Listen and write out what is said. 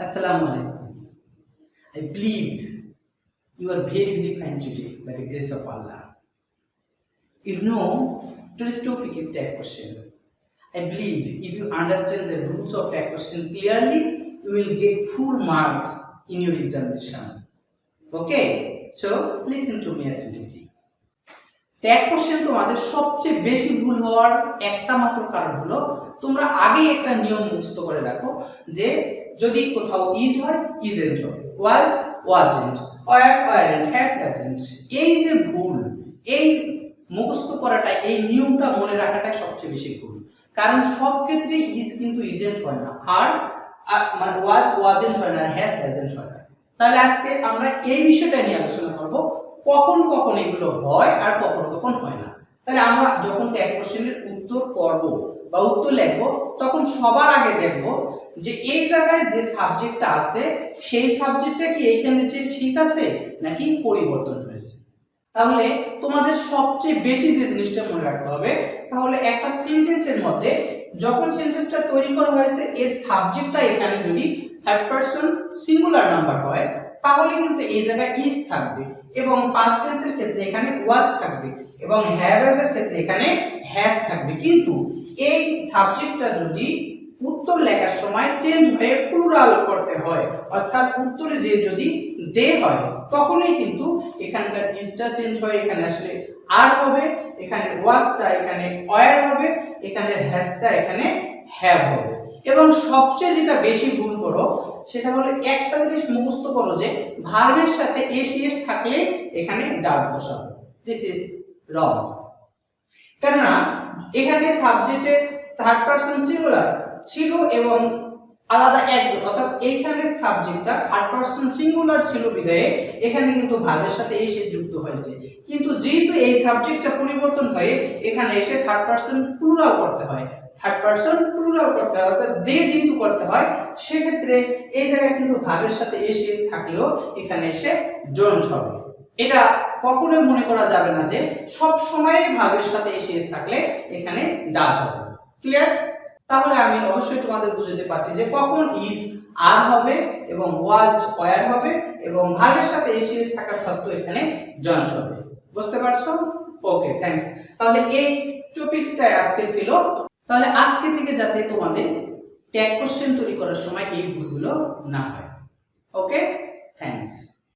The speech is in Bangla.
Assalamu alaikum. I believe you are very fine today by the grace of Allah. You know, today's topic is tag question. I believe if you understand the rules of tag question clearly, you will get full marks in your examination. Okay, so listen to me attentively. Tag question তোমাদের সবচেয়ে বেশি ভুল হওয়ার একটা মাত্র কারণ হলো তোমরা আগে একটা নিয়ম মুখস্থ করে রাখো যে যদি কোথাও ইজ হয় ইজেন্ট হবে, was wasn't, were weren't, has hasn't, এই যে ভুল, এই মুখস্থ করাটা, এই নিয়মটা মনে রাখাটাই সবচেয়ে বেশি ভুল। কারণ সব ক্ষেত্রে ইজ কিন্তু ইজেন্ট হয় না, আর মানে ওয়াজ ওয়াজেন্ট হয় না, হ্যাজ হ্যাজেন্ট হয় না। তাহলে আজকে আমরা এই বিষয়টা নিয়ে আলোচনা করব, কখন কখন এগুলো হয় আর কখন কখন হয় না। তাহলে আমরা যখন ট্যাগ কোশ্চেনের উত্তর করব বা উত্তর লিখব, তখন সবার আগে দেখব যে এই জায়গায় যে সাবজেক্টটা আছে সেই সাবজেক্টটা কি এইখানে যে ঠিক আছে নাকি পরিবর্তন হয়েছে। তাহলে তোমাদের সবচেয়ে বেশি যে জিনিসটা মনে রাখতে হবে, তাহলে একটা সেন্টেন্সের মধ্যে যখন সেন্টেন্সটা তৈরি করা হয়েছে এর সাবজেক্টটা এখানে যদি থার্ড পারসন সিঙ্গুলার নাম্বার হয় তাহলে কিন্তু এই জায়গায় ইজ থাকবে, এবং পাস্ট টেন্সের ক্ষেত্রে এখানে ওয়াজ থাকবে, এবং হ্যাভ এর ক্ষেত্রে এখানে হ্যাজ থাকবে। কিন্তু এই সাবজেক্টটা যদি উত্তর লেখার সময় চেঞ্জ হয়ে প্লুরাল করতে হয়, অর্থাৎ উত্তরে যে যদি দে হয়, তখনই কিন্তু এখানকার ইজটা চেঞ্জ হয়, এখানে আসলে আর হবে, এখানে ওয়াজটা এখানে ওয়্যার হবে, এখানে হ্যাজটা এখানে হ্যাভ হবে। এবং সবচেয়ে যেটা বেশি ভুল করো সেটা হলো একটা জিনিস মুখস্থ করো যে ভার্বের সাথে এস এস থাকলে এখানে ডাজ বসাবো। This is wrong. কেননা এখানে সাবজেক্টে থার্ড পারসন সিঙ্গুলার ছিল এবং আলাদা একজন, অর্থাৎ এইখানে সাবজেক্টটা থার্ড পারসন সিঙ্গুলার ছিল বিধায় এখানে কিন্তু ভার্বের সাথে এস যুক্ত হয়েছে। কিন্তু যেহেতু এই সাবজেক্টটা পরিবর্তন হয়ে এখানে এসে থার্ড পারসন প্লুরাল করতে হয়, থার্ড পারসন প্লুরাল করতে হয়, অর্থাৎ দে যেহেতু করতে হয়, সেক্ষেত্রে এই জায়গায় কিন্তু ভার্বের সাথে এস এস থাকলেও এখানে এসে জয়েন্ট হবে। এটা কখনোই মনে করা যাবে না যে সব সময় ভার্বের সাথে এস এস থাকলে এখানে ডাজ হবে। ক্লিয়ার? তাহলে আমি অবশ্যই তোমাদের বুঝাতে পারছি যে কখন ইজ আর হবে এবং ওয়াজ ওয়্যার হবে এবং ভার্বের সাথে এস এস থাকা সত্ত্বেও এখানে জয়েন্ট হবে। বুঝতে পারছো? ওকে, থ্যাঙ্কস। তাহলে এই টপিকসটা আজকে ছিল। তাহলে আজকে থেকে যাতে তোমাদের ট্যাগ কোশ্চেন তৈরি করার সময় এই ভুলগুলো না হয়। ওকে, থ্যাঙ্কস।